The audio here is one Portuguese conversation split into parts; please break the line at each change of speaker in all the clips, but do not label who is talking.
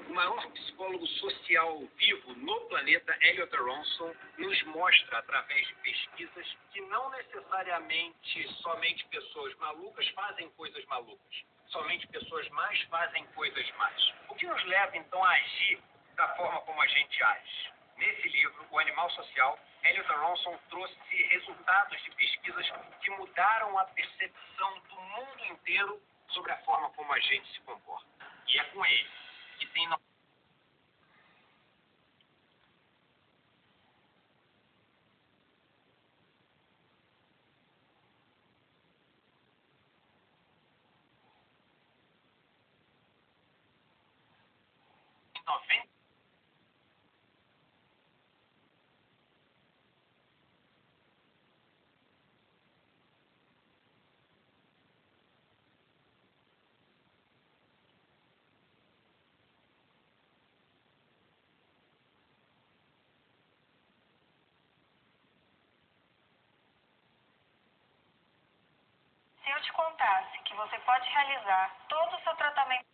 O maior psicólogo social vivo no planeta, Elliot Aronson, nos mostra, através de pesquisas, que não necessariamente somente pessoas malucas fazem coisas malucas. Somente pessoas más fazem coisas más. O que nos leva, então, a agir da forma como a gente age? Nesse livro, O Animal Social, Elliot Aronson trouxe resultados de pesquisas que mudaram a percepção do mundo inteiro sobre a forma como a gente se comporta. E é com ele que tem...
Se eu te contasse que você pode realizar todo o seu tratamento...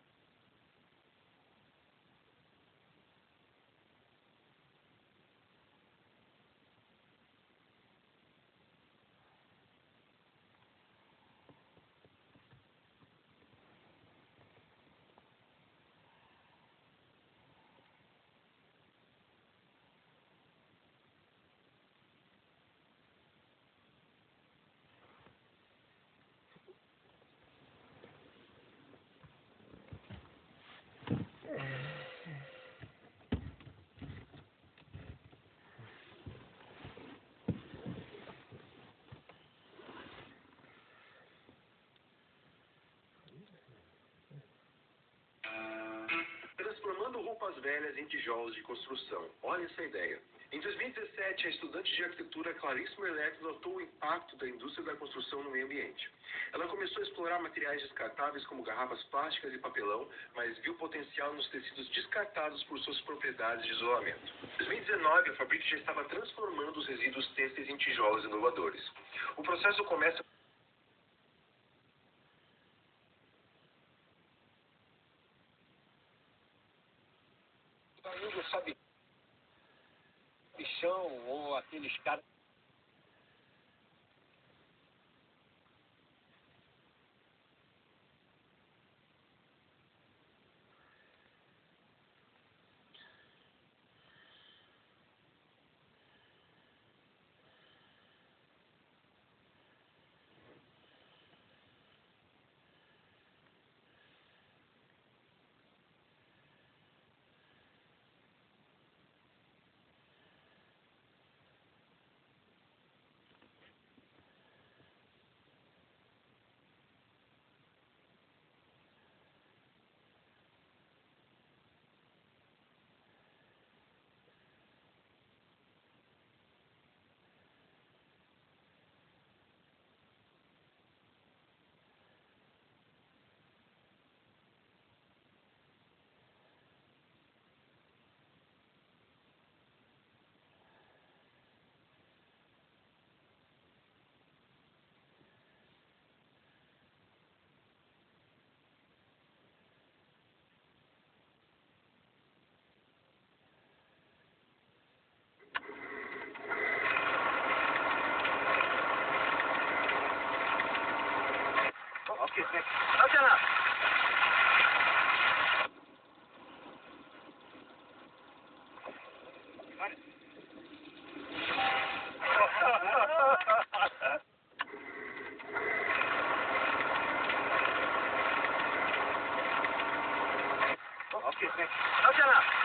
roupas velhas em tijolos de construção. Olha essa ideia. Em 2017, a estudante de arquitetura Clarice Merlet notou o impacto da indústria da construção no meio ambiente. Ela começou a explorar materiais descartáveis como garrafas plásticas e papelão, mas viu potencial nos tecidos descartados por suas propriedades de isolamento. Em 2019, a Fabric já estava transformando os resíduos têxteis em tijolos inovadores. O processo começa
sabe, chão ou aqueles caras. Ok, Alternado. Ok, Alternado.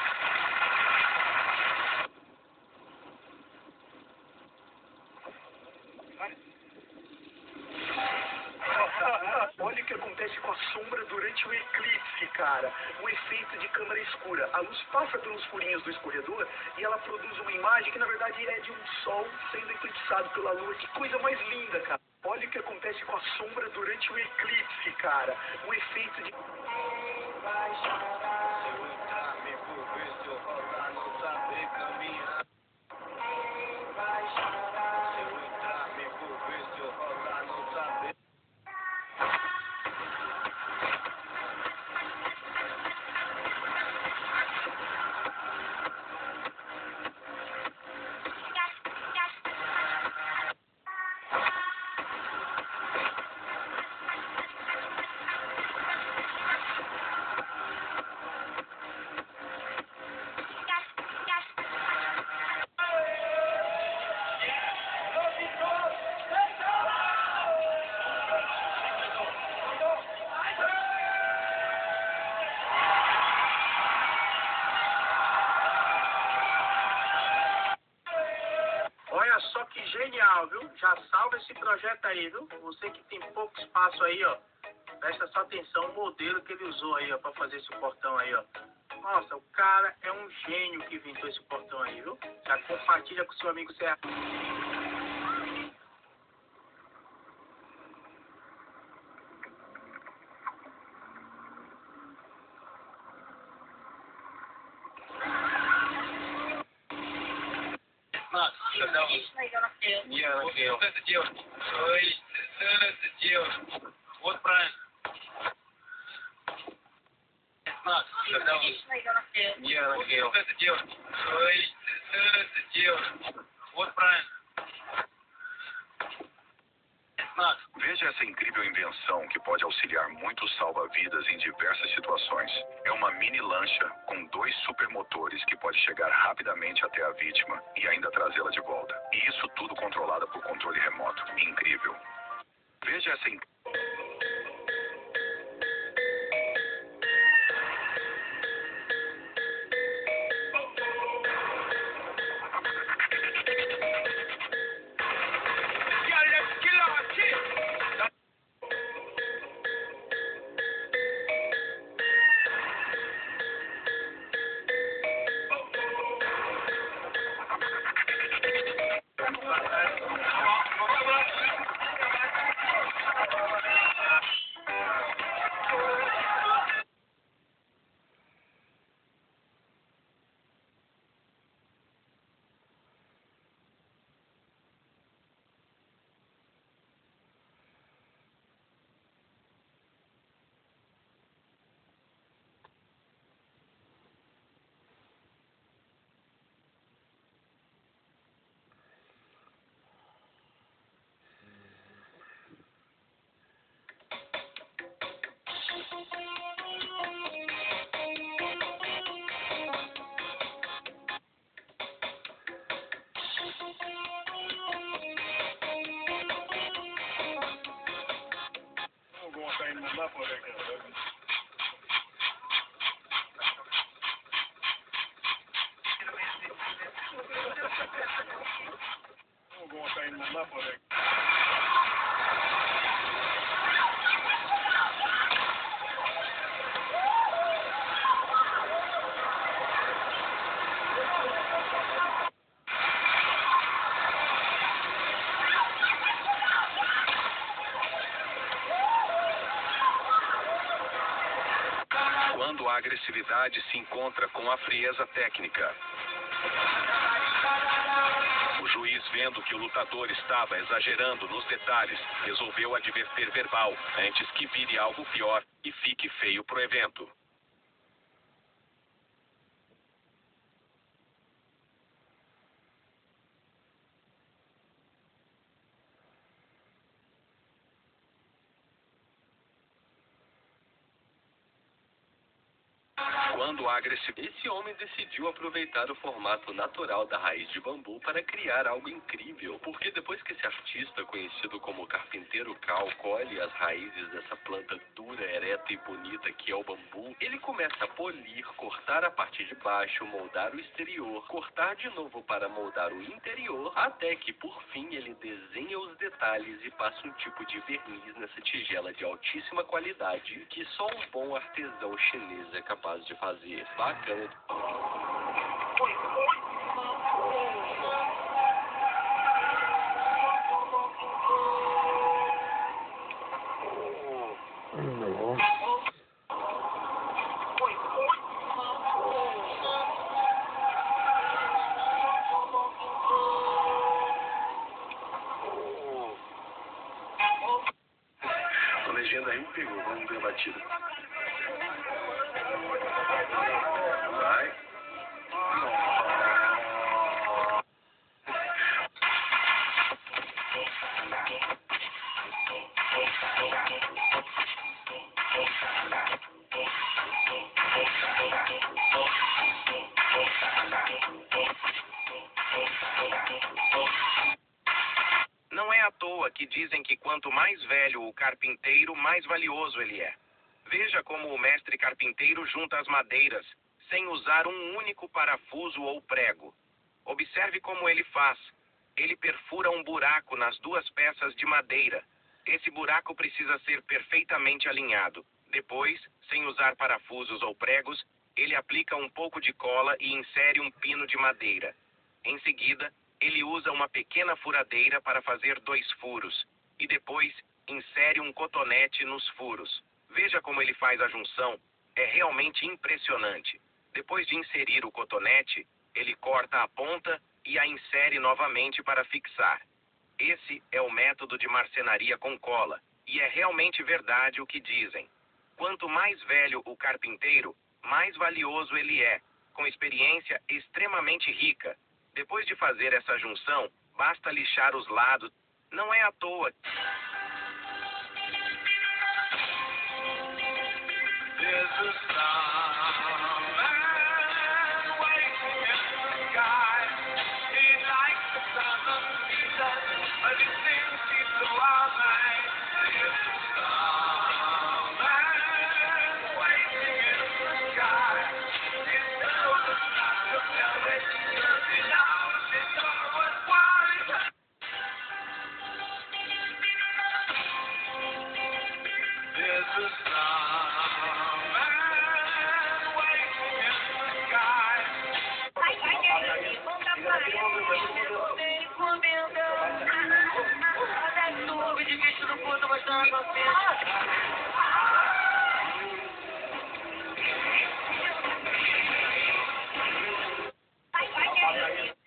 Olha o que acontece com a sombra durante o eclipse, cara. O efeito de câmara escura. A luz passa pelos furinhos do escorredor e ela produz uma imagem que, na verdade, é de um sol sendo eclipsado pela lua. Que coisa mais linda, cara. Olha o que acontece com a sombra durante o eclipse, cara. O efeito de...
Olha só que genial, viu? Já salva esse projeto aí, viu? Você que tem pouco espaço aí, ó. Presta só atenção, o modelo que ele usou aí, ó, pra fazer esse portão aí, ó. Nossa, o cara é um gênio que inventou esse portão aí, viu? Já compartilha com seu amigo Serra.
Вот правильно. Вот правильно.
Veja essa incrível invenção que pode auxiliar muitos salva-vidas em diversas situações. É uma mini lancha com 2 supermotores que pode chegar rapidamente até a vítima e ainda trazê-la de volta. E isso tudo controlado por controle remoto. Incrível. Veja essa Quando a agressividade se encontra com a frieza técnica. O juiz, vendo que o lutador estava exagerando nos detalhes, resolveu adverter verbal, antes que vire algo pior e fique feio pro evento. Quando a agressividade... Esse homem decidiu aproveitar o formato natural da raiz de bambu para criar algo incrível. Porque depois que esse artista, conhecido como carpinteiro Cal, colhe as raízes dessa planta dura, ereta e bonita que é o bambu, ele começa a polir, cortar a parte de baixo, moldar o exterior, cortar de novo para moldar o interior, até que, por fim, ele desenha os detalhes e passa um tipo de verniz nessa tigela de altíssima qualidade que só um bom artesão chinês é capaz de fazer. Bacana.
A legenda aí me pegou, vamos ver a batida. Vai.
Não é à toa que dizem que quanto mais velho o carpinteiro, mais valioso ele é. Veja como o mestre carpinteiro junta as madeiras, sem usar um único parafuso ou prego. Observe como ele faz. Ele perfura um buraco nas duas peças de madeira. Esse buraco precisa ser perfeitamente alinhado. Depois, sem usar parafusos ou pregos, ele aplica um pouco de cola e insere um pino de madeira. Em seguida, ele usa uma pequena furadeira para fazer 2 furos. E depois, insere um cotonete nos furos. Veja como ele faz a junção. É realmente impressionante. Depois de inserir o cotonete, ele corta a ponta e a insere novamente para fixar. Esse é o método de marcenaria com cola. E é realmente verdade o que dizem. Quanto mais velho o carpinteiro, mais valioso ele é, com experiência extremamente rica. Depois de fazer essa junção, basta lixar os lados. Não é à toa.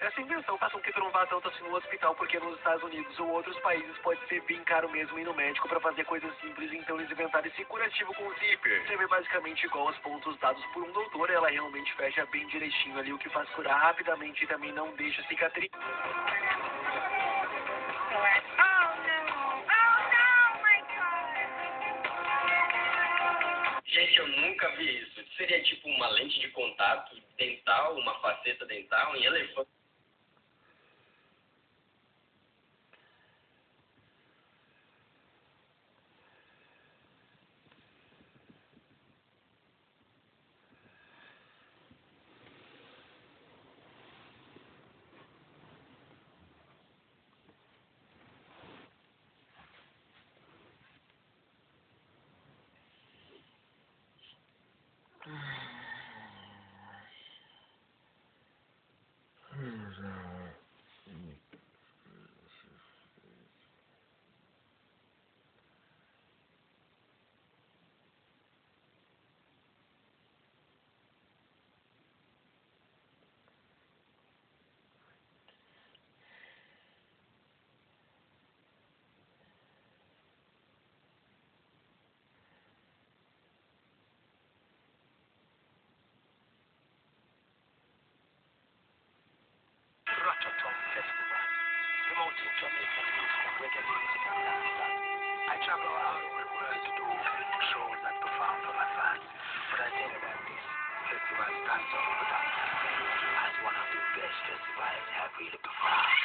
Essa invenção faz com que tu não vá tanto assim no hospital, porque nos Estados Unidos ou outros países pode ser bem caro mesmo ir no médico pra fazer coisas simples, então eles inventaram esse curativo com zíper. Você vê basicamente igual aos pontos dados por um doutor, ela realmente fecha bem direitinho ali, o que faz curar rapidamente e também não deixa cicatriz.
Gente, eu nunca vi isso. Seria tipo uma lente de contato dental, uma faceta dental em elefante.
like a music and dancer. I travel all over the world to do shows and perform for my fans. But I tell you that this festival stands out as one of the best festivals I've really performed.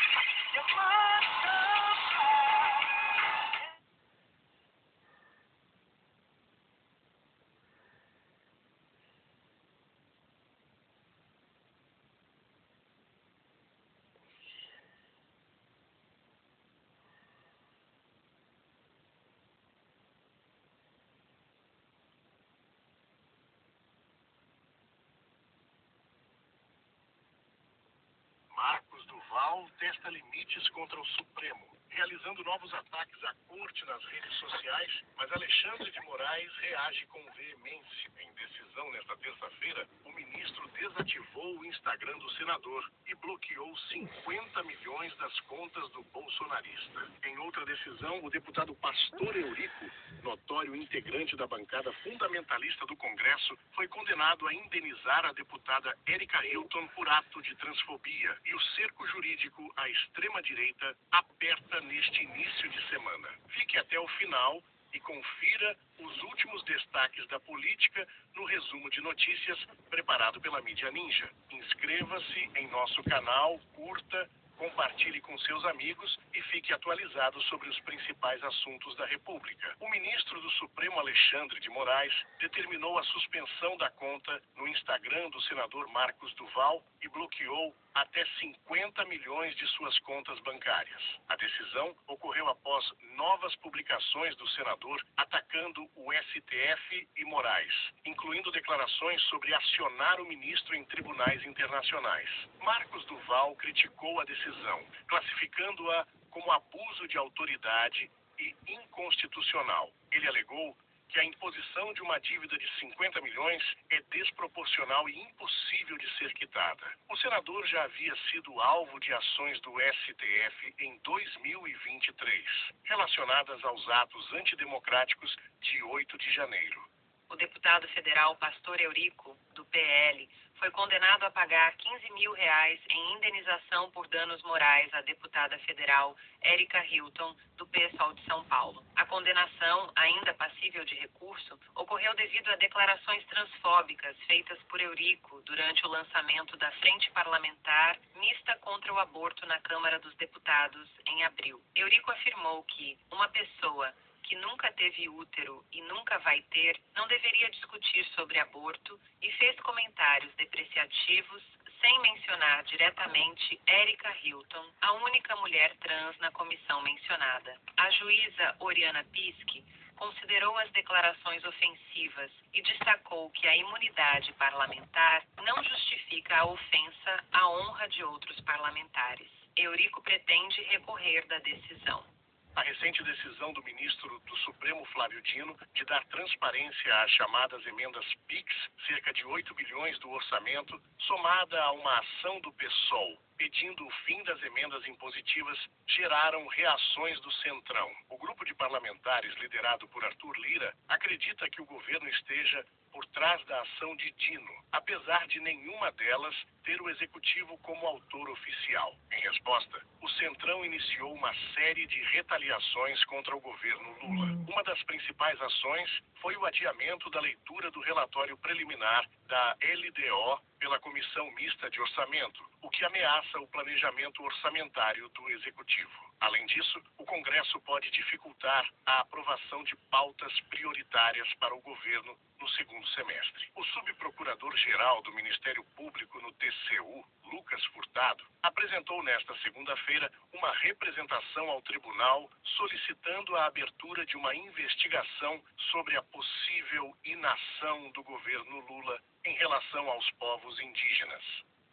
Marcos Duval testa limites contra o Supremo, realizando novos ataques à corte nas redes sociais, mas Alexandre de Moraes reage com veemência. Em decisão nesta terça-feira, o ministro desativou o Instagram do senador e bloqueou 50 milhões das contas do bolsonarista. Em outra decisão, o deputado Pastor Eurico, notório integrante da bancada fundamentalista do Congresso, foi condenado a indenizar a deputada Erika Hilton por ato de transfobia, e o cerco jurídico à extrema-direita aperta neste início de semana. Fique até o final e confira os últimos destaques da política no resumo de notícias preparado pela Mídia Ninja. Inscreva-se em nosso canal, curta, compartilhe com seus amigos e fique atualizado sobre os principais assuntos da República. O ministro do Supremo, Alexandre de Moraes, determinou a suspensão da conta no Instagram do senador Marcos Duval e bloqueou até 50 milhões de suas contas bancárias. A decisão ocorreu após novas publicações do senador atacando o STF e Moraes, incluindo declarações sobre acionar o ministro em tribunais internacionais. Marcos Duval criticou a decisão, classificando-a como abuso de autoridade e inconstitucional. Ele alegou que a imposição de uma dívida de 50 milhões é desproporcional e impossível de ser quitada. O senador já havia sido alvo de ações do STF em 2023, relacionadas aos atos antidemocráticos de 8 de janeiro.
O deputado federal Pastor Eurico, do PL, foi condenado a pagar R$15 mil em indenização por danos morais à deputada federal Erika Hilton, do PSOL de São Paulo. A condenação, ainda passível de recurso, ocorreu devido a declarações transfóbicas feitas por Eurico durante o lançamento da Frente Parlamentar Mista contra o Aborto na Câmara dos Deputados, em abril. Eurico afirmou que uma pessoa que nunca teve útero e nunca vai ter, não deveria discutir sobre aborto e fez comentários depreciativos sem mencionar diretamente Erika Hilton, a única mulher trans na comissão mencionada. A juíza Oriana Pischi considerou as declarações ofensivas e destacou que a imunidade parlamentar não justifica a ofensa à honra de outros parlamentares. Eurico pretende recorrer da decisão.
A recente decisão do ministro do Supremo, Flávio Dino, de dar transparência às chamadas emendas PIX, cerca de 8 bilhões do orçamento, somada a uma ação do PSOL, pedindo o fim das emendas impositivas, geraram reações do Centrão. O grupo de parlamentares, liderado por Arthur Lira, acredita que o governo esteja por trás da ação de Dino, apesar de nenhuma delas ter o executivo como autor oficial. Em resposta, o Centrão iniciou uma série de retaliações contra o governo Lula. Uma das principais ações foi o adiamento da leitura do relatório preliminar da LDO pela Comissão Mista de Orçamento, o que ameaça o planejamento orçamentário do Executivo. Além disso, o Congresso pode dificultar a aprovação de pautas prioritárias para o governo no segundo semestre. O subprocurador-geral do Ministério Público no TCU, Lucas Furtado, apresentou nesta segunda-feira uma representação ao tribunal solicitando a abertura de uma investigação sobre a possível inação do governo Lula em relação aos povos indígenas.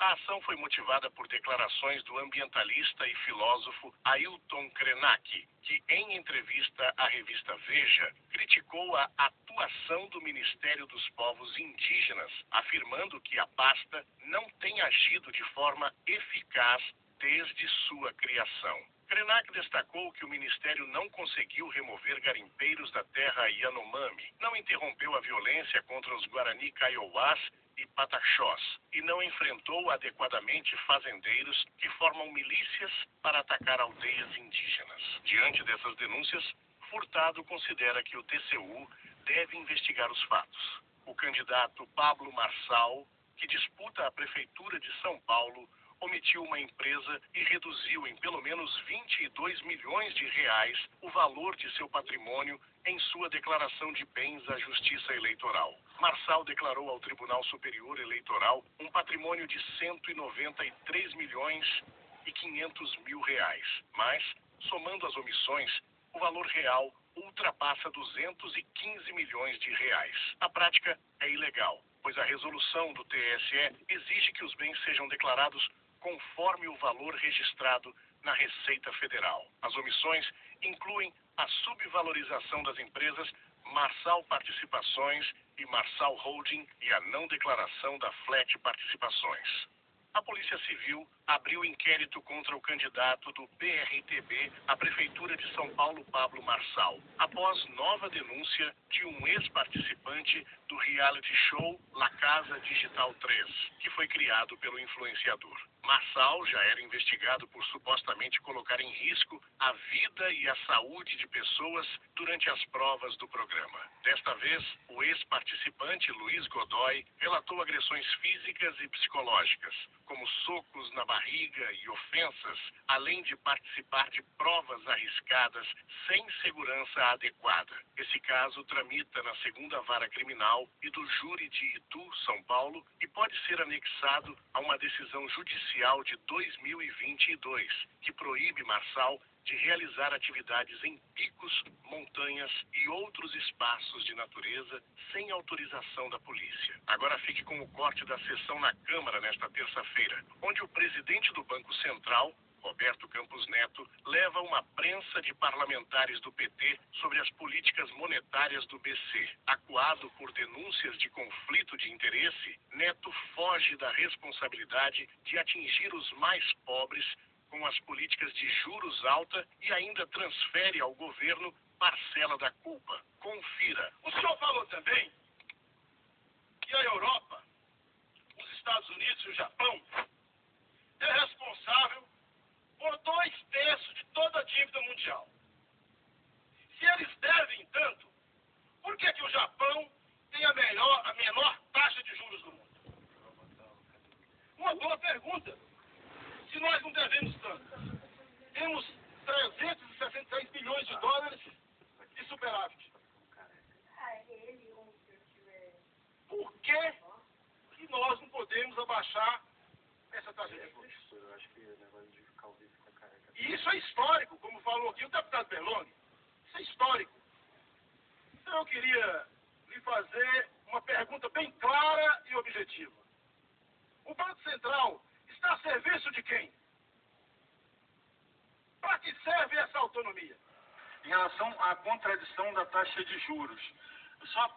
A ação foi motivada por declarações do ambientalista e filósofo Ailton Krenak, que, em entrevista à revista Veja, criticou a atuação do Ministério dos Povos Indígenas, afirmando que a pasta não tem agido de forma eficaz desde sua criação. Krenak destacou que o Ministério não conseguiu remover garimpeiros da terra Yanomami, não interrompeu a violência contra os Guarani Kaiowás e Pataxós e não enfrentou adequadamente fazendeiros que formam milícias para atacar aldeias indígenas. Diante dessas denúncias, Furtado considera que o TCU deve investigar os fatos. O candidato Pablo Marçal, que disputa a Prefeitura de São Paulo, omitiu uma empresa e reduziu em pelo menos 22 milhões de reais o valor de seu patrimônio em sua declaração de bens à Justiça Eleitoral. Marçal declarou ao Tribunal Superior Eleitoral um patrimônio de 193 milhões e 500 mil reais, mas, somando as omissões, o valor real ultrapassa 215 milhões de reais. A prática é ilegal, pois a resolução do TSE exige que os bens sejam declarados conforme o valor registrado na Receita Federal. As omissões incluem a subvalorização das empresas Marçal Participações e Marçal Holding e a não declaração da Flat Participações. A Polícia Civil abriu inquérito contra o candidato do PRTB à Prefeitura de São Paulo, Pablo Marçal, após nova denúncia de um ex-participante do reality show La Casa Digital 3, que foi criado pelo influenciador. Marçal já era investigado por supostamente colocar em risco a vida e a saúde de pessoas durante as provas do programa. Desta vez, o ex-participante Luiz Godoy relatou agressões físicas e psicológicas, como socos na barriga e ofensas, além de participar de provas arriscadas sem segurança adequada. Esse caso tramita na 2ª Vara Criminal e do Júri de Itu, São Paulo, e pode ser anexado a uma decisão judicial de 2022, que proíbe Marçal de realizar atividades em picos, montanhas e outros espaços de natureza sem autorização da polícia. Agora fique com o corte da sessão na Câmara nesta terça-feira, onde o presidente do Banco Central, Roberto Campos Neto, leva uma prensa de parlamentares do PT sobre as políticas monetárias do BC. Acuado por denúncias de conflito de interesse, Neto foge da responsabilidade de atingir os mais pobres com as políticas de juros alta e ainda transfere ao governo parcela da culpa. Confira.
O senhor falou também que a Europa, os Estados Unidos e o Japão é responsável por 2/3 de toda a dívida mundial. Se eles devem tanto, por que o Japão tem a menor taxa de juros do mundo? Uma boa pergunta. Se nós não devemos tanto, temos 366 bilhões de dólares de superávit. Por que nós não podemos abaixar essa taxa de juros? E isso é histórico, como falou aqui o deputado Berloni. Isso é histórico. Então eu queria lhe fazer uma pergunta bem clara e objetiva. O Banco Central está a serviço de quem? Para que serve essa autonomia?
Em relação à contradição da taxa de juros,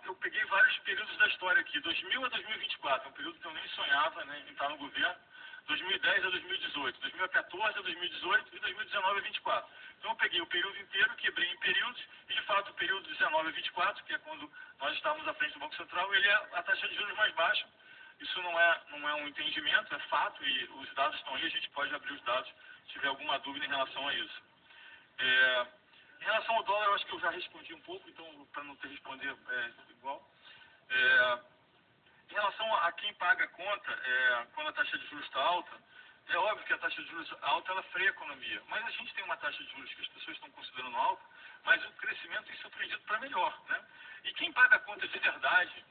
eu peguei vários períodos da história aqui, 2000 a 2024, um período que eu nem sonhava, né, em estar no governo, 2010 a 2018, 2014 a 2018 e 2019 a 2024. Então eu peguei o período inteiro, quebrei em períodos, e de fato o período 19 a 24, que é quando nós estávamos à frente do Banco Central, ele é a taxa de juros mais baixa. Isso não é um entendimento, é fato, e os dados estão aí, a gente pode abrir os dados se tiver alguma dúvida em relação a isso. Em relação ao dólar, eu acho que eu já respondi um pouco, então, para não ter responder igual. Em relação a quem paga a conta, quando a taxa de juros está alta, é óbvio que a taxa de juros alta ela freia a economia, mas a gente tem uma taxa de juros que as pessoas estão considerando alta, mas o crescimento tem surpreendido para melhor, né? E quem paga a conta de verdade,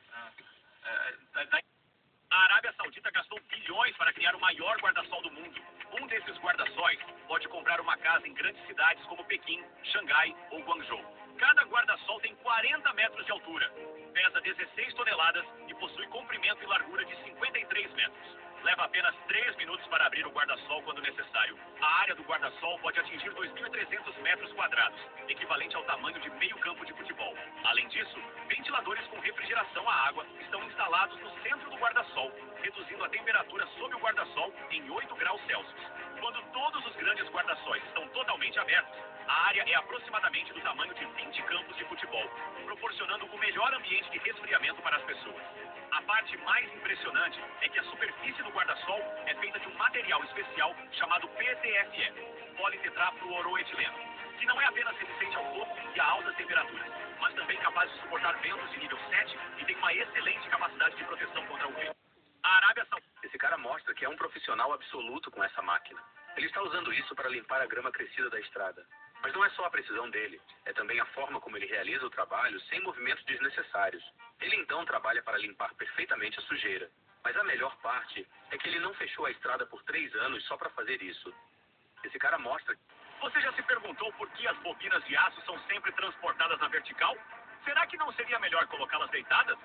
A Arábia Saudita gastou bilhões para criar o maior guarda-sol do mundo. Um desses guarda-sóis pode comprar uma casa em grandes cidades como Pequim, Xangai ou Guangzhou. Cada guarda-sol tem 40 metros de altura, pesa 16 toneladas e possui comprimento e largura de 53 metros. Leva apenas 3 minutos para abrir o guarda-sol quando necessário. A área do guarda-sol pode atingir 2.300 metros quadrados, equivalente ao tamanho de meio campo de futebol. Além disso, ventiladores com refrigeração à água estão instalados no centro do guarda-sol, reduzindo a temperatura sob o guarda-sol em 8 graus Celsius. Quando todos os grandes guarda-sóis estão totalmente abertos, a área é aproximadamente do tamanho de 20 campos de futebol, proporcionando o melhor ambiente de resfriamento para as pessoas. A parte mais impressionante é que a superfície do guarda-sol é feita de um material especial chamado PTFE, politetrafluoroetileno, que não é apenas resistente ao fogo e a altas temperaturas, mas também capaz de suportar ventos de nível 7 e tem uma excelente capacidade de proteção contra o vento. A Arábia Saudita...
Esse cara mostra que é um profissional absoluto com essa máquina. Ele está usando isso para limpar a grama crescida da estrada. Mas não é só a precisão dele, é também a forma como ele realiza o trabalho sem movimentos desnecessários. Ele então trabalha para limpar perfeitamente a sujeira. Mas a melhor parte é que ele não fechou a estrada por 3 anos só para fazer isso. Esse cara mostra...
Você já se perguntou por que as bobinas de aço são sempre transportadas na vertical? Será que não seria melhor colocá-las deitadas?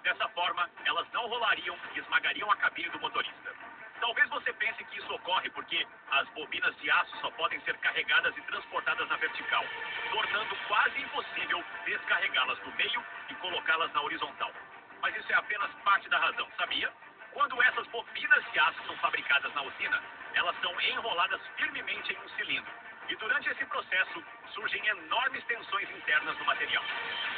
Dessa forma, elas não rolariam e esmagariam a cabine do motorista. Talvez você pense que isso ocorre porque as bobinas de aço só podem ser carregadas e transportadas na vertical, tornando quase impossível descarregá-las do meio e colocá-las na horizontal. Mas isso é apenas parte da razão, sabia? Quando essas bobinas de aço são fabricadas na usina, elas são enroladas firmemente em um cilindro. E durante esse processo, surgem enormes tensões internas no material.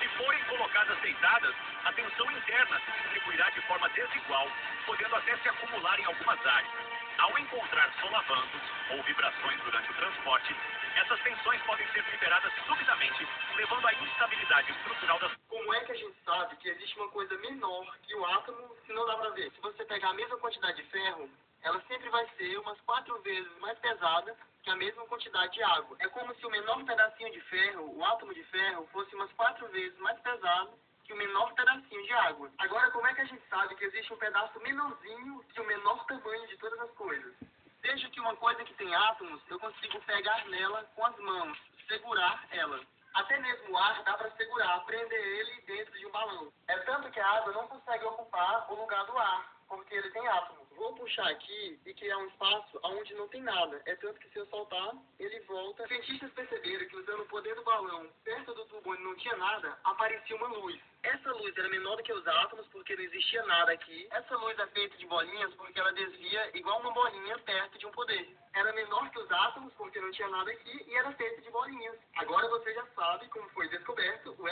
Se forem colocadas deitadas, a tensão interna se distribuirá de forma desigual, podendo até se acumular em algumas áreas. Ao encontrar solavancos ou vibrações durante o transporte, essas tensões podem ser liberadas subitamente, levando à instabilidade estrutural das...
Como é que a gente sabe que existe uma coisa menor que o átomo, se não dá pra ver? Se você pegar a mesma quantidade de ferro, ela sempre vai ser umas 4 vezes mais pesada que a mesma quantidade de água. É como se o menor pedacinho de ferro, o átomo de ferro, fosse umas 4 vezes mais pesado que o menor pedacinho de água. Agora, como é que a gente sabe que existe um pedaço menorzinho que o menor tamanho de todas as coisas? Veja que uma coisa que tem átomos, eu consigo pegar nela com as mãos, segurar ela. Até mesmo o ar dá para segurar, prender ele dentro de um balão. É tanto que a água não consegue ocupar o lugar do ar, porque ele tem átomos. Vou puxar aqui e criar um espaço onde não tem nada. É tanto que se eu soltar, ele volta. Os cientistas perceberam que usando o poder do balão perto do tubo onde não tinha nada, aparecia uma luz. Essa luz era menor do que os átomos porque não existia nada aqui. Essa luz é feita de bolinhas porque ela desvia igual uma bolinha perto de um poder. Era menor que os átomos porque não tinha nada aqui e era feita de bolinhas. Agora você já sabe como foi descoberto o